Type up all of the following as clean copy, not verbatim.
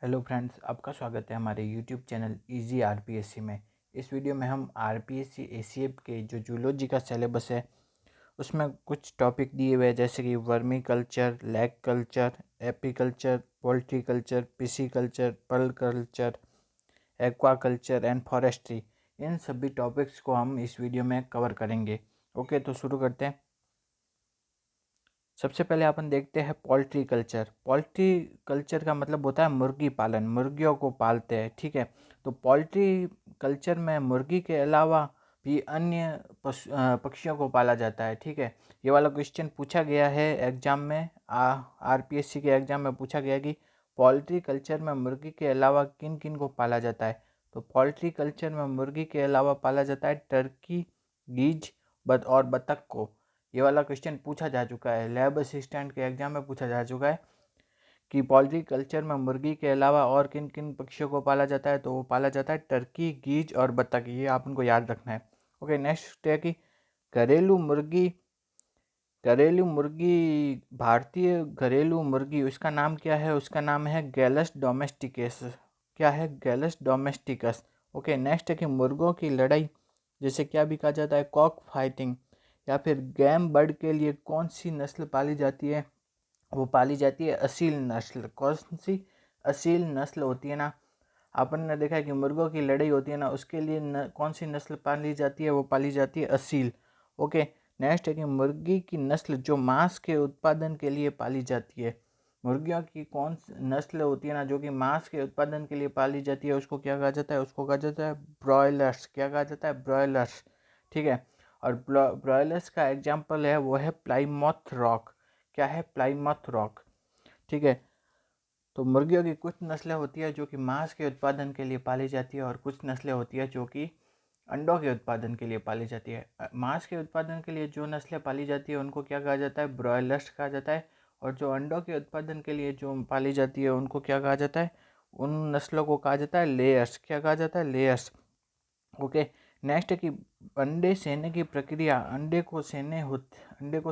Hello friends, आपका स्वागत है हमारे यूट्यूब चैनल इजी आरपीएससी में। इस वीडियो में हम आरपीएससी एसीएफ के जो जूलॉजी का सिलेबस है उसमें कुछ टॉपिक दिए हुए हैं, जैसे कि vermiculture, lac culture, apiculture, poultry culture, pisciculture, pearl culture, aquaculture and forestry. इन सभी टॉपिक्स को हम इस वीडियो में कवर करेंगे। ओके, तो शुरू करते हैं। सबसे पहले अपन देखते हैं पोल्ट्री कल्चर। पोल्ट्री कल्चर का मतलब होता है मुर्गी पालन, मुर्गियों को पालते हैं। ठीक है, तो पोल्ट्री कल्चर में मुर्गी के अलावा भी अन्य पक्षियों को पाला जाता है। ठीक है, ये वाला क्वेश्चन पूछा गया है एग्जाम में, आरपीएससी के एग्जाम में पूछा गया कि पोल्ट्री कल्चर में मुर्गी के अलावा किन किन को पाला जाता है। तो पोल्ट्री कल्चर में मुर्गी के अलावा पाला जाता है टर्की, गीज और बतख को। ये वाला क्वेश्चन पूछा जा चुका है, लैब असिस्टेंट के एग्जाम में पूछा जा चुका है कि पोल्ट्री कल्चर में मुर्गी के अलावा और किन किन पक्षियों को पाला जाता है। तो वो पाला जाता है टर्की, गीज और बतख। ये आप उनको याद रखना है। ओके, नेक्स्ट है कि घरेलू मुर्गी। घरेलू मुर्गी, भारतीय घरेलू मुर्गी, उसका नाम क्या है? उसका नाम है गैलस डोमेस्टिकस। क्या है? गैलस डोमेस्टिकस। ओके, नेक्स्ट है कि मुर्गों की लड़ाई, जैसे क्या भी कहा जाता है कॉक फाइटिंग, या फिर गेम बर्ड के लिए कौन सी नस्ल पाली जाती है? वो पाली जाती है असील नस्ल। कौन सी असील नस्ल होती है ना? अपन ने देखा है कि मुर्गों की लड़ाई होती है ना, उसके लिए कौन सी नस्ल पाली जाती है? वो पाली जाती है असील। ओके, नेक्स्ट है कि मुर्गी की नस्ल जो मांस के उत्पादन के लिए पाली जाती है। मुर्गियों की कौन सी नस्ल होती है ना जो कि मांस के उत्पादन के लिए पाली जाती है, उसको क्या कहा जाता है? उसको कहा जाता है ब्रॉयलर्स। क्या कहा जाता है? ब्रॉयलर्स। ठीक है, और ब्रॉयलर्स का एग्जाम्पल है वो है प्लाईमाउथ रॉक। क्या है? Plymouth rock. ठीक है, तो मुर्गियों की कुछ नस्लें होती है जो कि मांस के उत्पादन के लिए पाली जाती है, और कुछ नस्लें होती है जो कि अंडों के उत्पादन के लिए पाली जाती है। मांस के उत्पादन के लिए जो नस्लें पाली जाती है उनको क्या कहा जाता है? ब्रॉयलर्स कहा जाता है। और जो अंडों के उत्पादन के लिए जो पाली जाती है उनको क्या कहा जाता है? उन नस्लों को कहा जाता है लेयर्स। क्या कहा जाता है? लेयर्स। ओके, नेक्स्ट है कि अंडे सेने की प्रक्रिया, अंडे को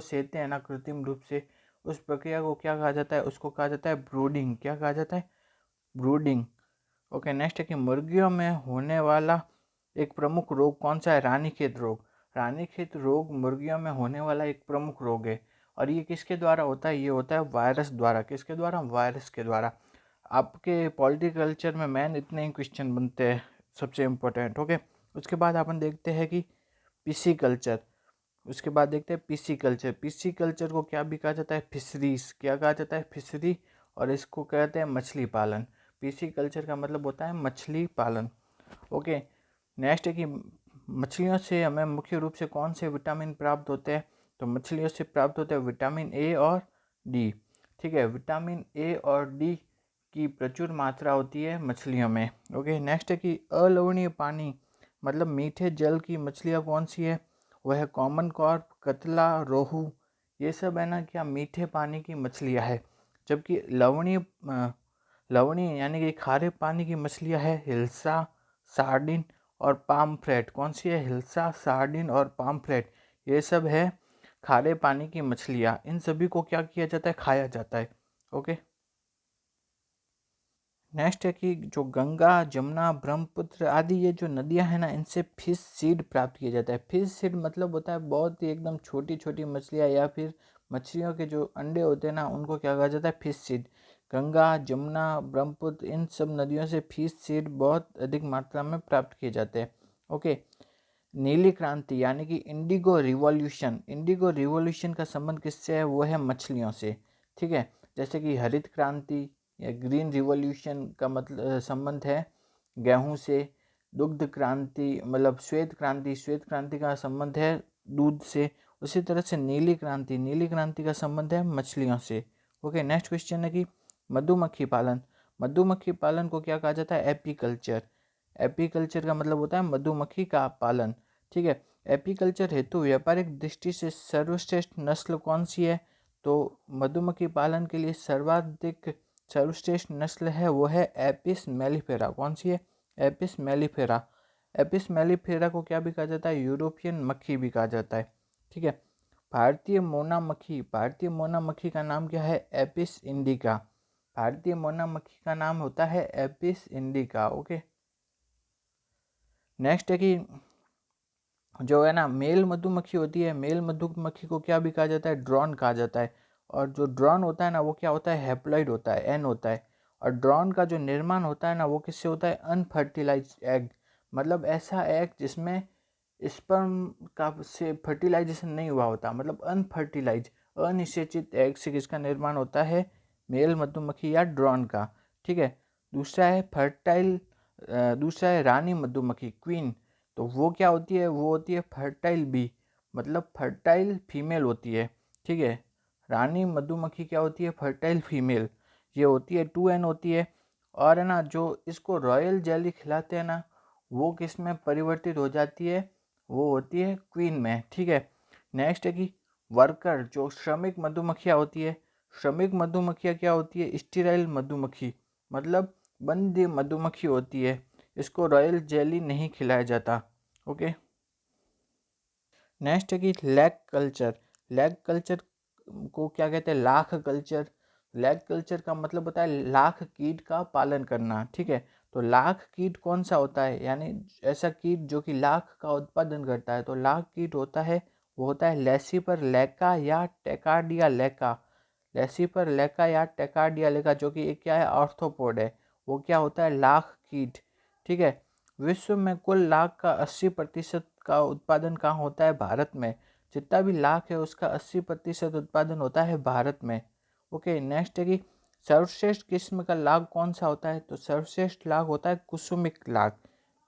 सेते हैं ना कृत्रिम रूप से, उस प्रक्रिया को क्या कहा जाता है? उसको कहा जाता है ब्रूडिंग। क्या कहा जाता है? ब्रूडिंग। ओके, नेक्स्ट है कि मुर्गियों में होने वाला एक प्रमुख रोग कौन सा है? रानीखेत रोग। रानीखेत रोग मुर्गियों में होने वाला एक प्रमुख रोग है, और ये किसके द्वारा होता है? ये होता है वायरस द्वारा। किसके द्वारा? वायरस के द्वारा। आपके पॉलिटिकल्चर में मैन इतने ही क्वेश्चन बनते हैं, सबसे इम्पोर्टेंट। ओके, उसके बाद अपन देखते हैं कि पीसी कल्चर। उसके बाद देखते हैं पीसी कल्चर। पीसी कल्चर को क्या भी कहा जाता है? फिशरीज। क्या कहा जाता है? फिशरी। और इसको कहते हैं मछली पालन। पीसी कल्चर का मतलब होता है मछली पालन। ओके, नेक्स्ट है कि मछलियों से हमें मुख्य रूप से कौन से विटामिन प्राप्त होते हैं? तो मछलियों से प्राप्त होते हैं विटामिन ए और डी। ठीक है, विटामिन ए और डी की प्रचुर मात्रा होती है मछलियों में। ओके, नेक्स्ट है कि अलवणीय पानी मतलब मीठे जल की मछलियाँ कौन सी है? वह है कॉमन कॉर्प, कतला, रोहू। ये सब है ना क्या मीठे पानी की मछलियाँ है। जबकि लवणीय यानी कि खारे पानी की मछलियाँ है हिल्सा, सार्डिन और पामफ्रेट। कौन सी है? हिल्सा, सार्डिन और पामफ्रेट। ये सब है खारे पानी की मछलियाँ। इन सभी को क्या किया जाता है? खाया जाता है। ओके, नेक्स्ट है कि जो गंगा, जमुना, ब्रह्मपुत्र आदि ये जो नदियां हैं ना, इनसे फिश सीड प्राप्त किया जाता है। फिश सीड मतलब होता है बहुत ही एकदम छोटी छोटी मछलियाँ, या फिर मछलियों के जो अंडे होते हैं ना उनको क्या कहा जाता है? Fish seed. गंगा, जमुना, ब्रह्मपुत्र इन सब नदियों से फिश सीड बहुत अधिक मात्रा में प्राप्त किए जाते हैं। ओके, नीली क्रांति यानी कि इंडिगो रिवॉल्यूशन। इंडिगो रिवॉल्यूशन का संबंध किससे है? वो है मछलियों से। ठीक है, जैसे कि हरित क्रांति या ग्रीन रिवॉल्यूशन का मतलब संबंध है गेहूं से। दुग्ध क्रांति मतलब श्वेत क्रांति का संबंध है दूध से। उसी तरह से नीली क्रांति का संबंध है मछलियों से। ओके, नेक्स्ट क्वेश्चन है कि मधुमक्खी पालन। मधुमक्खी पालन को क्या कहा जाता है? एपीकल्चर। एपीकल्चर का मतलब होता है मधुमक्खी का पालन। ठीक है, एपीकल्चर हेतु व्यापारिक दृष्टि से सर्वश्रेष्ठ नस्ल कौन सी है? तो मधुमक्खी पालन के लिए सर्वश्रेष्ठ नस्ल है वो है एपिस मेलिफेरा। कौन सी है? Apis mellifera. एपिस मेलिफेरा को क्या भी कहा जाता है? यूरोपियन मक्खी भी कहा जाता है। ठीक है, भारतीय मोना मक्खी का नाम क्या है? Apis indica. भारतीय मोना मक्खी का नाम होता है एपिस इंडिका। ओके, नेक्स्ट है कि जो है ना मेल मधुमक्खी होती है, मेल मधुमक्खी को क्या भी कहा जाता है, ड्रोन कहा जाता है। और जो ड्रोन होता है ना वो क्या होता है, हैप्लॉइड होता है, एन होता है। और ड्रोन का जो निर्माण होता है ना वो किससे होता है, अनफर्टिलाइज एग, मतलब ऐसा एग जिसमें स्पर्म का से फर्टिलाइजेशन नहीं हुआ होता, मतलब अनफर्टिलाइज अनिषेचित एग से किसका निर्माण होता है, मेल मधुमक्खी या ड्रोन का। ठीक है, दूसरा है फर्टाइल, दूसरा है रानी मधुमक्खी, क्वीन। तो वो क्या होती है, वो होती है फर्टाइल बी, मतलब फर्टाइल फीमेल होती है। ठीक है, रानी मधुमक्खी क्या होती है, फर्टाइल फीमेल, ये होती है 2n होती है। और है ना जो इसको रॉयल जेली खिलाते हैं ना वो किस में परिवर्तित हो जाती है, वो होती है क्वीन में। ठीक है, नेक्स्ट है कि वर्कर, जो श्रमिक मधुमक्खियाँ होती है, श्रमिक मधुमक्खियाँ क्या होती है, स्टीराइल मधुमक्खी, मतलब बंदी मधुमक्खी होती है, इसको रॉयल जेली नहीं खिलाया जाता। ओके, नेक्स्ट है कि लैग कल्चर, लैग कल्चर को क्या कहते हैं, लाख कल्चर। लैग कल्चर का मतलब होता है लाख कीट का पालन करना। ठीक है, तो लाख कीट कौन सा होता है, यानी ऐसा कीट जो कि लाख का उत्पादन करता है, तो लाख कीट होता है वो होता है लेसिपर लेका या टेकार्डिया लेका, लेसिपर लेका या टेकार्डिया लेका, जो कि एक क्या है, आर्थ्रोपोड है, वो क्या होता है, लाख कीट। ठीक है, विश्व में कुल लाख का 80% का उत्पादन कहाँ होता है, भारत में। जितना भी लाख है उसका 80% उत्पादन होता है भारत में। ओके, नेक्स्ट है कि सर्वश्रेष्ठ किस्म का लाख कौन सा होता है, तो सर्वश्रेष्ठ लाख होता है कुसुमिक लाख।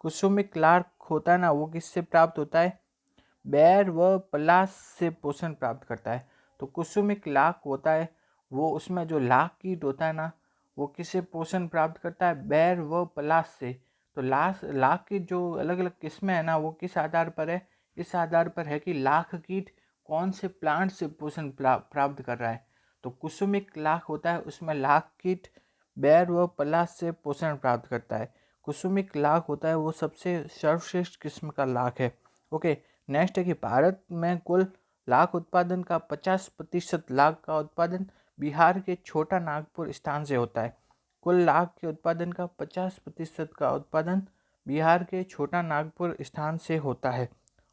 कुसुमिक लाख होता है ना वो किससे प्राप्त होता है, बैर व पलाश से पोषण प्राप्त करता है। तो कुसुमिक लाख होता है वो, उसमें जो लाख कीट होता है ना वो किससे पोषण प्राप्त करता है, बैर व पलाश से। तो लाख की जो अलग अलग किस्में हैं ना वो किस आधार पर है, इस आधार पर है कि लाख कीट कौन से प्लांट से पोषण प्राप्त कर रहा है। तो कुसुमिक लाख होता है उसमें लाख कीट बैर व पलाश से पोषण प्राप्त करता है। कुसुमिक लाख होता है वो सबसे सर्वश्रेष्ठ किस्म का लाख है। ओके, नेक्स्ट है कि भारत में कुल लाख उत्पादन का 50% लाख का उत्पादन बिहार के छोटा नागपुर स्थान से होता है। कुल लाख के उत्पादन का 50% का उत्पादन बिहार के छोटा नागपुर स्थान से होता है।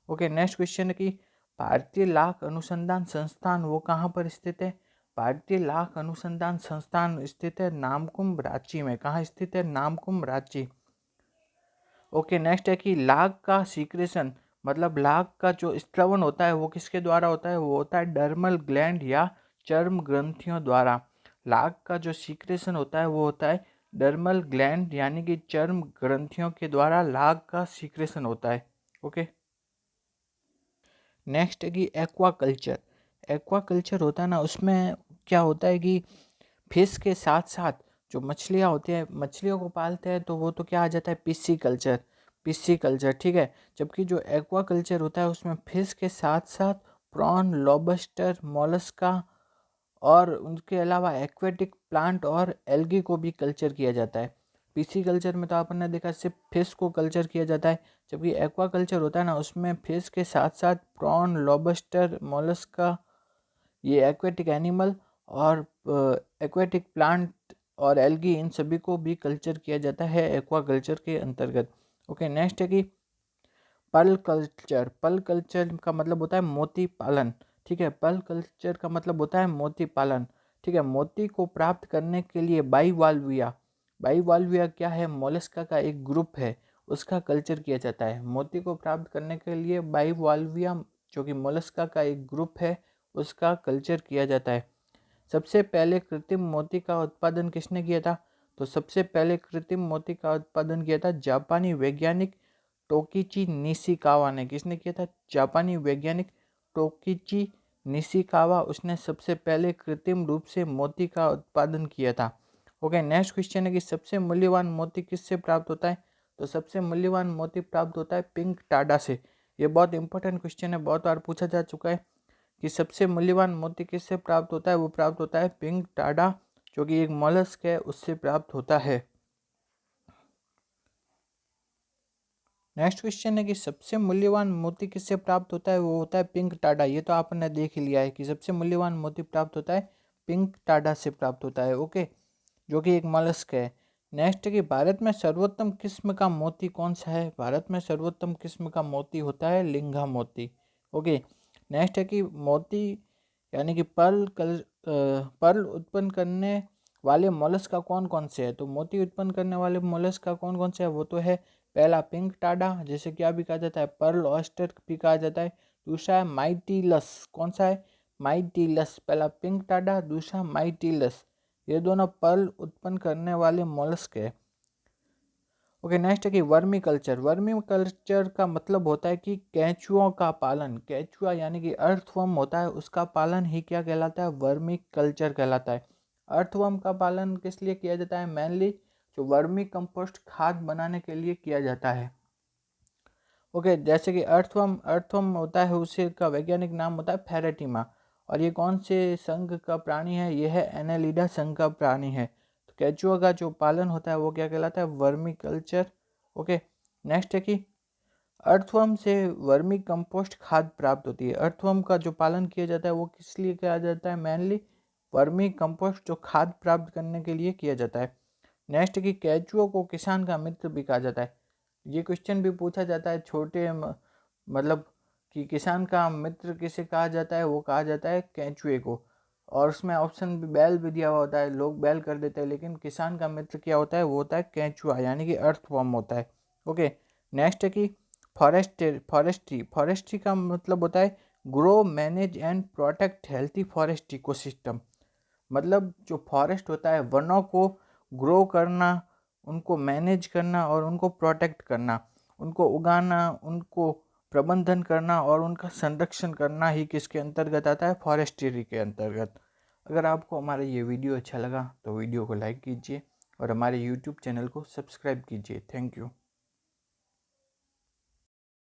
ओके, नेक्स्ट क्वेश्चन है कि भारतीय लाख अनुसंधान संस्थान वो कहाँ पर स्थित है, भारतीय लाख अनुसंधान संस्थान स्थित है नामकुम रांची में। कहाँ स्थित है, नामकुम रांची। ओके, नेक्स्ट है कि लाख का सीक्रेशन, मतलब लाख का जो स्त्रवण होता है वो किसके द्वारा होता है, वो होता है डर्मल ग्लैंड या चर्म ग्रंथियों द्वारा। लाख का जो सीक्रेशन होता है वो होता है डर्मल ग्लैंड यानी कि चर्म ग्रंथियों के द्वारा लाख का सीक्रेशन होता है। ओके, नेक्स्ट है कि एक्वा कल्चर। एक्वा कल्चर होता है ना उसमें क्या होता है कि फिश के साथ साथ जो मछलियाँ होती हैं, मछलियों को पालते हैं तो वो तो क्या आ जाता है, पिस्सी कल्चर, पिस्सी कल्चर। ठीक है, जबकि जो एक्वा कल्चर होता है उसमें फिश के साथ साथ प्रॉन, लॉबस्टर, मोलस्का और उनके अलावा एक्वेटिक प्लांट और एल्गी को भी कल्चर किया जाता है। पीसी कल्चर में तो आपने देखा सिर्फ फिश को कल्चर किया जाता है, जबकि एक्वा कल्चर होता है ना उसमें फिश के साथ साथ प्रॉन, लॉबस्टर, मोलस्का, ये एक्वेटिक एनिमल और एक्वेटिक प्लांट और एल्गी, इन सभी को भी कल्चर किया जाता है एक्वा कल्चर के अंतर्गत। ओके, नेक्स्ट है कि पर्ल कल्चर। पर्ल कल्चर का मतलब होता है मोती पालन। ठीक है, पर्ल कल्चर का मतलब होता है मोती पालन। ठीक है, मोती को प्राप्त करने के लिए बाइवाल्विया, बाइवाल्विया क्या है, मोलस्का का एक ग्रुप है, उसका कल्चर किया जाता है। मोती को प्राप्त करने के लिए बाइवाल्विया जो कि मोलस्का का एक ग्रुप है उसका कल्चर किया जाता है। सबसे पहले कृत्रिम मोती का उत्पादन किसने किया था, तो सबसे पहले कृत्रिम मोती का उत्पादन किया था जापानी वैज्ञानिक टोकिची निशिकावा ने। किसने किया था, जापानी वैज्ञानिक टोकिची निशिकावा, उसने सबसे पहले कृत्रिम रूप से मोती का उत्पादन किया था। ओके, नेक्स्ट क्वेश्चन है कि सबसे मूल्यवान मोती किससे प्राप्त होता है, तो सबसे मूल्यवान मोती प्राप्त होता है पिंक टाडा से। ये बहुत इंपॉर्टेंट क्वेश्चन है, बहुत बार पूछा जा चुका है कि सबसे मूल्यवान मोती किससे प्राप्त होता है, वो प्राप्त होता है पिंक टाडा जो कि एक मॉलस्क है उससे प्राप्त होता है। नेक्स्ट क्वेश्चन है कि सबसे मूल्यवान मोती किससे प्राप्त होता है, वो होता है पिंक टाडा। ये तो आपने देख ही लिया है कि सबसे मूल्यवान मोती प्राप्त होता है पिंक टाडा से प्राप्त होता है। ओके, जो कि एक मॉलस्क है। नेक्स्ट है कि भारत में सर्वोत्तम किस्म का मोती कौन सा है? भारत में सर्वोत्तम किस्म का मोती होता है लिंगा मोती। ओके। नेक्स्ट है कि मोती यानी कि पर्ल उत्पन्न करने वाले मोलस्क कौन कौन से है? तो मोती उत्पन्न करने वाले मोलस्क कौन कौन से है? वो तो है पहला पिंक टाडा, जिसे क्या भी कहा जाता है, पर्ल ऑयस्टर भी कहा जाता है। दूसरा है माइटीलस, कौन सा है? माइटीलस। पहला पिंक टाडा, दूसरा माइटीलस। ये दोनों पर्ल उत्पन्न करने वाले मोलस्क है। ओके। नेक्स्ट है कि वर्मी कल्चर। वर्मी कल्चर का मतलब होता है कि केंचुओं का पालन। केंचुआ यानी कि अर्थवर्म होता है, उसका पालन ही क्या कहलाता है? वर्मी कल्चर कहलाता है। अर्थवर्म का पालन किस लिए किया जाता है? मेनली जो वर्मी कंपोस्ट खाद बनाने के लिए किया जाता है। ओके। जैसे कि अर्थवर्म होता है, उसे का वैज्ञानिक नाम होता है फेरेटिमा। और ये कौन से संघ का प्राणी है? ये है एनेलिडा संघ का प्राणी है। तो केंचुआ का जो पालन होता है वो क्या कहलाता है? Vermi culture. ओके। नेक्स्ट है कि अर्थवर्म से वर्मी कंपोस्ट खाद प्राप्त होती है। अर्थवर्म का जो पालन किया जाता है वो किस लिए किया जाता है? मेनली वर्मी कंपोस्ट जो खाद प्राप्त करने के लिए किया जाता है। नेक्स्ट कि केंचुओं को किसान का मित्र भी कहा जाता है। ये क्वेश्चन भी पूछा जाता है मतलब कि किसान का मित्र किसे कहा जाता है? वो कहा जाता है केंचुए को। और उसमें ऑप्शन भी बैल भी दिया हुआ होता है, लोग बैल कर देते हैं, लेकिन किसान का मित्र क्या होता है? वो होता है केंचुआ यानी कि अर्थवर्म होता है। ओके। नेक्स्ट है कि फॉरेस्ट्री का मतलब होता है grow, manage and protect healthy forest ecosystem. मतलब जो फॉरेस्ट होता है, वनों को ग्रो करना, उनको मैनेज करना और उनको प्रोटेक्ट करना, उनको उगाना, उनको प्रबंधन करना और उनका संरक्षण करना ही किसके अंतर्गत आता है? फॉरेस्ट्री के अंतर्गत। अगर आपको हमारा ये वीडियो अच्छा लगा तो वीडियो को लाइक कीजिए और हमारे यूट्यूब चैनल को सब्सक्राइब कीजिए। Thank you.